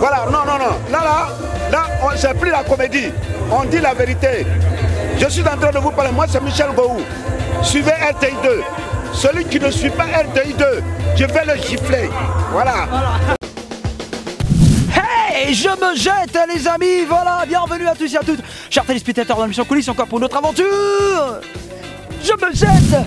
Voilà, non, non, non. Là, c'est plus la comédie. On dit la vérité. Je suis en train de vous parler. Moi, c'est Michel Gouou. Suivez RTI 2. Celui qui ne suit pas RTI 2, je vais le gifler. Voilà. Hey, je me jette, les amis. Voilà, bienvenue à tous et à toutes. Chers téléspectateurs de l'émission Coulisses, encore pour notre aventure. Je me jette.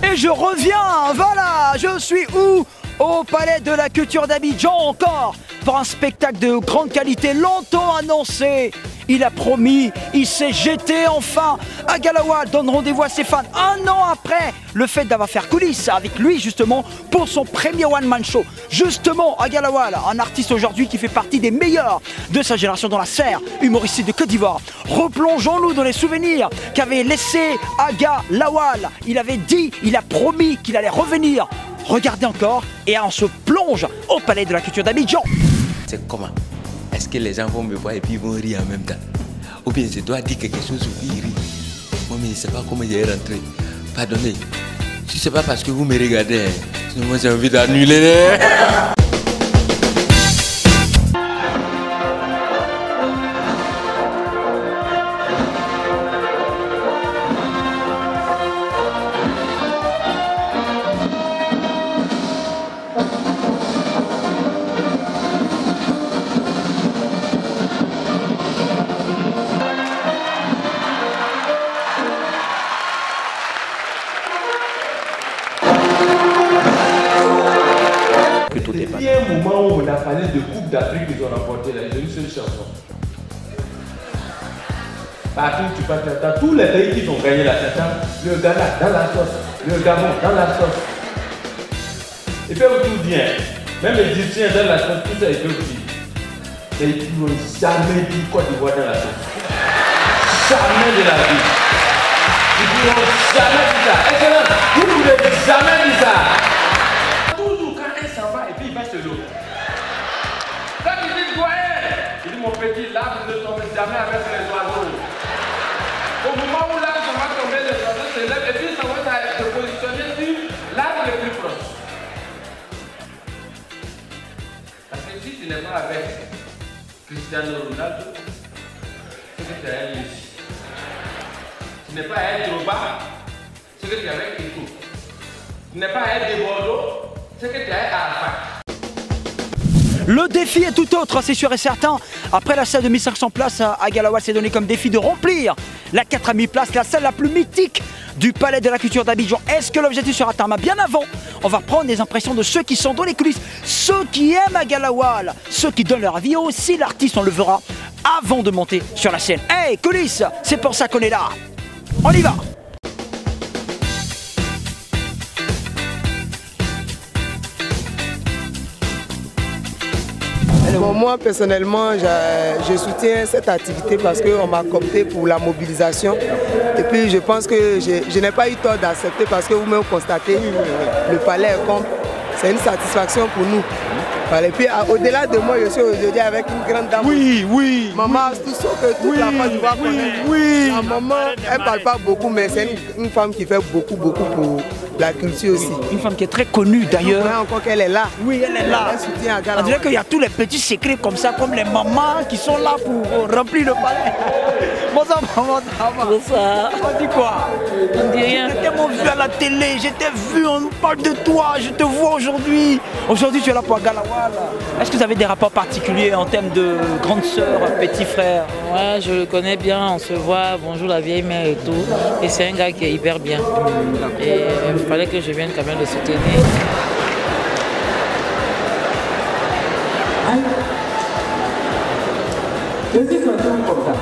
Et je reviens, voilà, je suis où? Au Palais de la Culture d'Abidjan encore, pour un spectacle de grande qualité, longtemps annoncé. Il a promis, il s'est jeté enfin. Agalawal donne rendez-vous à ses fans un an après le fait d'avoir fait coulisses avec lui justement pour son premier one-man show. Justement, Agalawal, un artiste aujourd'hui qui fait partie des meilleurs de sa génération dans la serre humoristique de Côte d'Ivoire. Replongeons-nous dans les souvenirs qu'avait laissé Agalawal. Il avait dit, il a promis qu'il allait revenir. Regardez encore et on se plonge au Palais de la Culture d'Abidjan. C'est comment? Est-ce que les gens vont me voir et puis ils vont rire en même temps? Ou bien je dois dire quelque chose ou ils rient? Moi, mais je ne sais pas comment j'ai rentré. Pardonnez. Si ce n'est pas parce que vous me regardez, sinon moi j'ai envie d'annuler. Il y a un moment où on a parlé de Coupe d'Afrique qu'ils ont remporté là, ils ont une seule chanson. Partout tu passes, dans tous les pays qui ont gagné la chanson, le Ghana dans la sauce, le Gabon dans la sauce. Ils peuvent tout dire, même les Égyptiens dans la sauce, tout ça ils peuvent dire. Mais ils n'ont jamais dit Côte d'Ivoire dans la sauce. Jamais de la vie. Ils n'ont jamais dit ça. Excellent, vous ne pouvez jamais dire ça. Quand il dit doyen, il dit mon petit, l'arbre ne tombe jamais avec les oiseaux. Au moment où l'arbre va tomber, les oiseaux se lèvent et puis ça va se positionner sur l'arbre le plus proche. Parce que si tu n'es pas avec Cristiano Ronaldo, c'est que tu es un Messi. Tu n'es pas un Drogba, c'est que tu es avec Ito. Tu n'es pas un Bordeaux, c'est que tu es un Alpha. Le défi est tout autre, c'est sûr et certain. Après la salle de 1500 places, Agalawal s'est donné comme défi de remplir la 4000 places, la salle la plus mythique du Palais de la Culture d'Abidjan. Est-ce que l'objectif sera atteint? Bien avant, on va prendre des impressions de ceux qui sont dans les coulisses, ceux qui aiment Agalawal, ceux qui donnent leur avis, aussi l'artiste, on le verra avant de monter sur la scène. Hey, coulisses, c'est pour ça qu'on est là. On y va. Bon, moi personnellement, je soutiens cette activité parce qu'on m'a coopté pour la mobilisation. Et puis je pense que je n'ai pas eu tort d'accepter parce que vous-même constatez, le palais est complet. C'est une satisfaction pour nous. Voilà. Et puis au-delà de moi, je suis aujourd'hui avec une grande dame. Oui, oui. Maman, tout ce que toute la Côte d'Ivoire connaît. Oui. La maman, elle ne parle pas beaucoup, mais c'est une femme qui fait beaucoup pour la culture aussi. Une femme qui est très connue d'ailleurs. Encore qu'elle est là. Oui, elle est là. Elle soutient Agalawal. On dirait qu'il y a tous les petits secrets comme ça, comme les mamans qui sont là pour remplir le palais. Bonsoir maman, ça va? Bonsoir. On dit quoi? On dit rien. J'étais tellement vu à la télé, j'étais vu, on nous parle de toi, je te vois aujourd'hui. Aujourd'hui tu es là pour Agalawal. Est-ce que vous avez des rapports particuliers en termes de grande sœur, petit frère? Ouais, je le connais bien, on se voit, bonjour la vieille mère et tout. Et c'est un gars qui est hyper bien. Et il fallait que je vienne quand même le soutenir. Vas-y, ça tourne comme ça.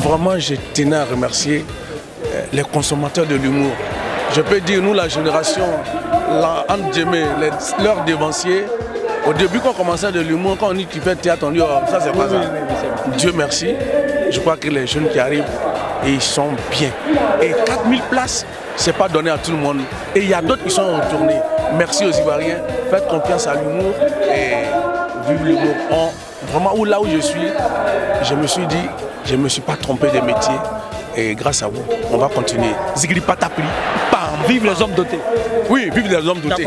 Vraiment, je tenais à remercier les consommateurs de l'humour. Je peux dire, nous, la génération, leurs dévanciers, au début, quand on commençait de l'humour, quand on dit tu fais théâtre, on dit oh, ça c'est pas ça. Dieu merci, je crois que les jeunes qui arrivent, ils sont bien. Et 4000 places, c'est pas donné à tout le monde. Et il y a d'autres qui sont retournés. Merci aux Ivoiriens, faites confiance à l'humour et vive l'humour. Vraiment, là où je suis, je me suis dit, je ne me suis pas trompé de métier. Et grâce à vous, on va continuer. Zigri patapli, bam. Vive les hommes dotés. Oui, vive les hommes dotés.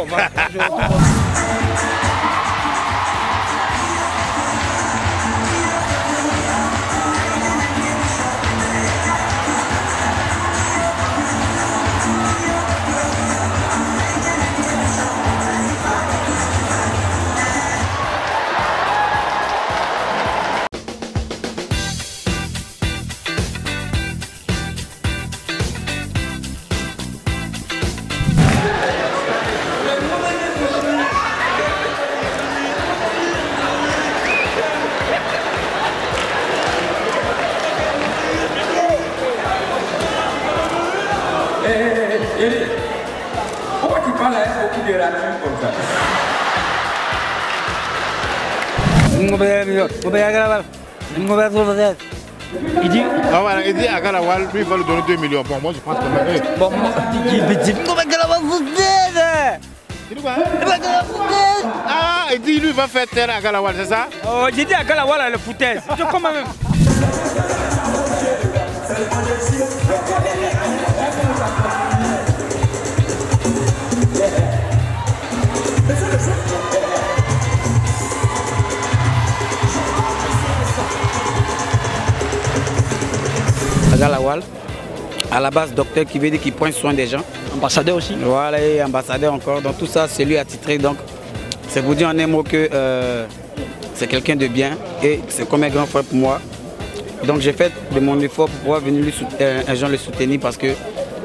Pourquoi tu parles avec beaucoup de réactions comme ça? Il dit ah voilà, il dit à Galawal, lui il va lui donner 2 millions. Bon, moi je pense que bon, ah, il dit lui va faire terre à Galawal, c'est ça? oh, j'ai dit à Galawal le foutaise. Je comment même. Galawal, à la base docteur qui veut dire qu'il prend soin des gens. Ambassadeur aussi. Voilà, et ambassadeur encore. Donc tout ça, c'est lui attitré. Donc c'est vous dire en un mot que c'est quelqu'un de bien et c'est comme un grand frère pour moi. Donc j'ai fait de mon effort pour pouvoir venir un jour le soutenir parce que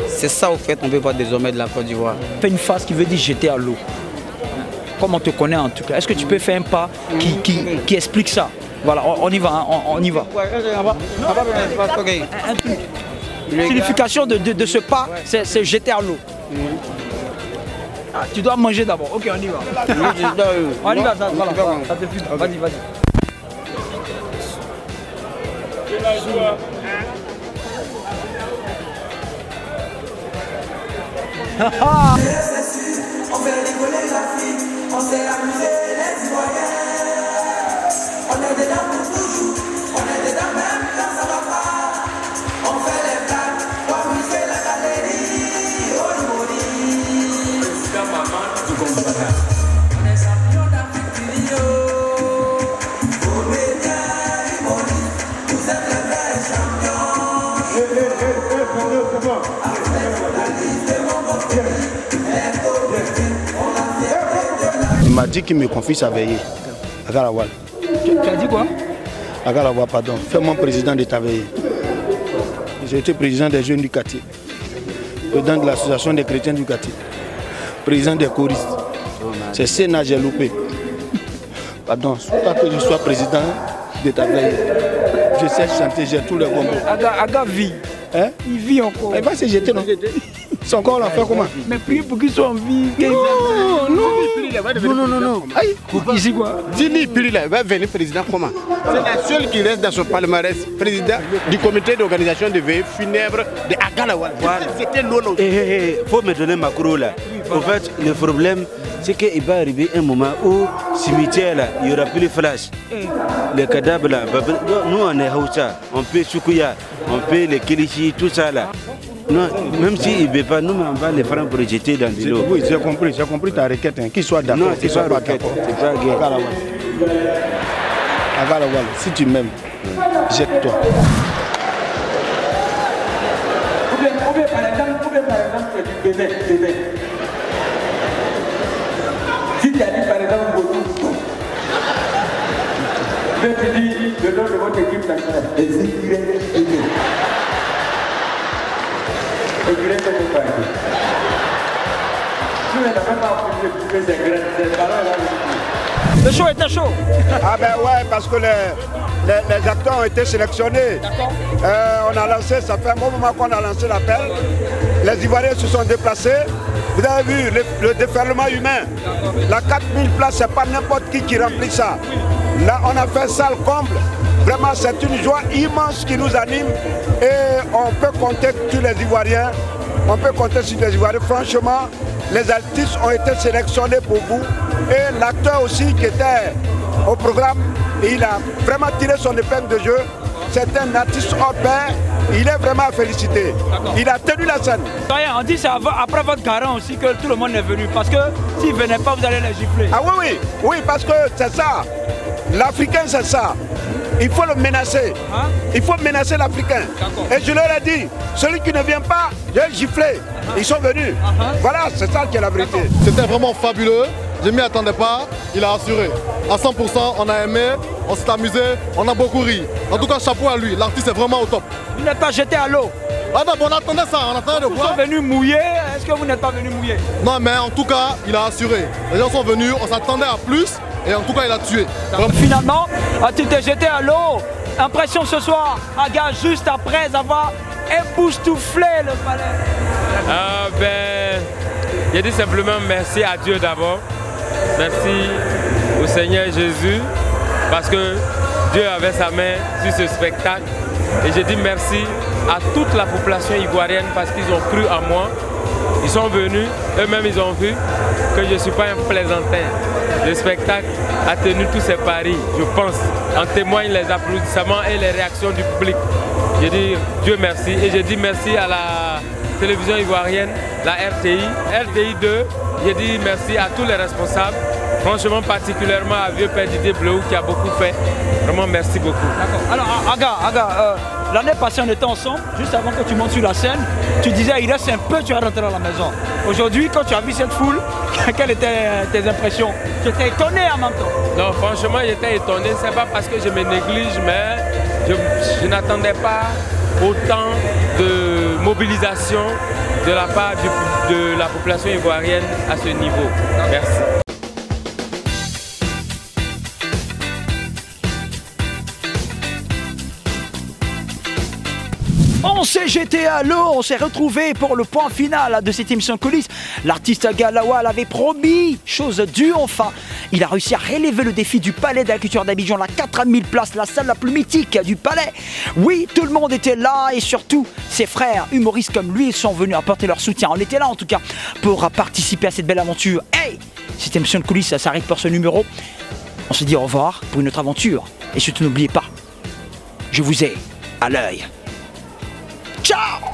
c'est ça au fait on veut voir désormais de la Côte d'Ivoire. Fais une phrase qui veut dire jeter à l'eau. Comme on te connaît en tout cas, est-ce que tu peux faire un pas qui explique ça? Voilà, on y va, hein, on y va. La signification de ce pas, c'est jeter à l'eau. Ah, tu dois manger d'abord. Ok, on y va. On y va, ça, voilà, ça te fuit. Vas-y, vas-y. On fait rigoler la fille, on s'est amusé les citoyens. On est dedans pour toujours, on est dedans même quand ça va pas. On fait les blagues, on amuser la galerie, on mourit. Président maman, tu comprends ça. On est champion d'Afrique du Rio. Pour médias, vous êtes les vrais champions. il m'a dit qu'il me confie sa veillée à Galawal. Tu as dit quoi? À Galawal, pardon. Fais-moi président de ta veillée. J'ai été président des jeunes du quartier, président de l'association des chrétiens du quartier, président des choristes. C'est Sénat, j'ai loupé. Pardon, pas que je sois président de ta veillée. Je sais chanter, j'ai tous les gombos. Aga vit. Hein? Il vit encore. Il va se jeter, non? Son corps, on l'a fait comment? Mais priez pour qu'il soit en vie. Non. Aïe, ici quoi? Dini Pirila va venir président comment? C'est la seule qui reste dans son palmarès, président du comité d'organisation de veillée funèbre de Agalawal. C'était l'eau. Il faut me donner ma cour là. En fait, le problème, c'est qu'il va arriver un moment où, cimetière là, il n'y aura plus de flash. Les cadavres là, nous on est Hausa, on peut Sukuya, on peut les Kilichi, tout ça là. Non, même s'il ne veut pas, nous on va les prendre pour les jeter dans de l'eau. Oui, j'ai compris ta requête, hein. Qu'il soit d'accord, qu'il soit pas d'accord. C'est pas guerre. Agalawal, si tu m'aimes, jette-toi. Ou bien par exemple, tu Bénin. Si tu as dit par exemple Botou, je te dis le nom de votre équipe nationale, les Égyptiens. Le show était chaud. Ah ben ouais, parce que les acteurs ont été sélectionnés. On a lancé, ça fait un bon moment qu'on a lancé l'appel. Les Ivoiriens se sont déplacés. Vous avez vu le déferlement humain. La 4000 places, ce n'est pas n'importe qui remplit ça. Là, on a fait salle comble. Vraiment, c'est une joie immense qui nous anime. Et on peut compter sur les Ivoiriens. On peut compter sur les Ivoiriens. Franchement, les artistes ont été sélectionnés pour vous. Et l'acteur aussi qui était au programme, il a vraiment tiré son épingle de jeu. C'est un artiste hors pair. Il est vraiment à féliciter. Il a tenu la scène. On dit c'est après votre garant aussi que tout le monde est venu. Parce que s'il ne venait pas, vous allez les gifler. Ah oui, oui, parce que c'est ça. L'Africain, c'est ça. Il faut le menacer. Il faut menacer l'Africain. Et je leur ai dit, celui qui ne vient pas, je vais gifler. Ils sont venus. Voilà, c'est ça qui est la vérité. C'était vraiment fabuleux. Je ne m'y attendais pas. Il a assuré. À 100%, on a aimé, on s'est amusé, on a beaucoup ri. En tout cas, chapeau à lui. L'artiste est vraiment au top. Vous n'êtes pas jeté à l'eau? Ah non, on attendait ça, on attendait de voir. Vous êtes venus mouiller, est-ce que vous n'êtes pas venus mouiller? Non, mais en tout cas, il a assuré. Les gens sont venus, on s'attendait à plus, et en tout cas, il a tué. Finalement, tu t'es jeté à l'eau. Impression ce soir, Aga, juste après avoir époustouflé le palais. J'ai dit simplement merci à Dieu d'abord. Merci au Seigneur Jésus, parce que Dieu avait sa main sur ce spectacle. Et j'ai dit merci à toute la population ivoirienne parce qu'ils ont cru en moi. Ils sont venus, eux-mêmes ils ont vu que je ne suis pas un plaisantin. Le spectacle a tenu tous ses paris, je pense. En témoignent les applaudissements et les réactions du public. J'ai dit Dieu merci et j'ai dit merci à la télévision ivoirienne, la RTI, RTI 2. J'ai dit merci à tous les responsables, franchement particulièrement à Vieux Père Didier Bleu qui a beaucoup fait. Vraiment merci beaucoup. D'accord. Alors Aga, l'année passée on était ensemble, juste avant que tu montes sur la scène, tu disais il reste un peu, tu vas rentrer à la maison. Aujourd'hui quand tu as vu cette foule, quelles étaient tes impressions? Tu étais étonné en même temps? Non, franchement j'étais étonné, c'est pas parce que je me néglige, mais je n'attendais pas autant de mobilisation de la part de la population ivoirienne à ce niveau. Merci. On s'est jeté à l'eau, on s'est retrouvé pour le point final de cette émission Coulisses. L'artiste Aga Lawal avait promis, chose due enfin. Il a réussi à relever le défi du Palais de la Culture d'Abidjan, la 4000 places, la salle la plus mythique du Palais. Oui, tout le monde était là et surtout, ses frères humoristes comme lui sont venus apporter leur soutien. On était là en tout cas pour participer à cette belle aventure. Hey, cette émission de Coulisses, ça s'arrête pour ce numéro. On se dit au revoir pour une autre aventure. Et surtout n'oubliez pas, je vous ai à l'œil. Ciao!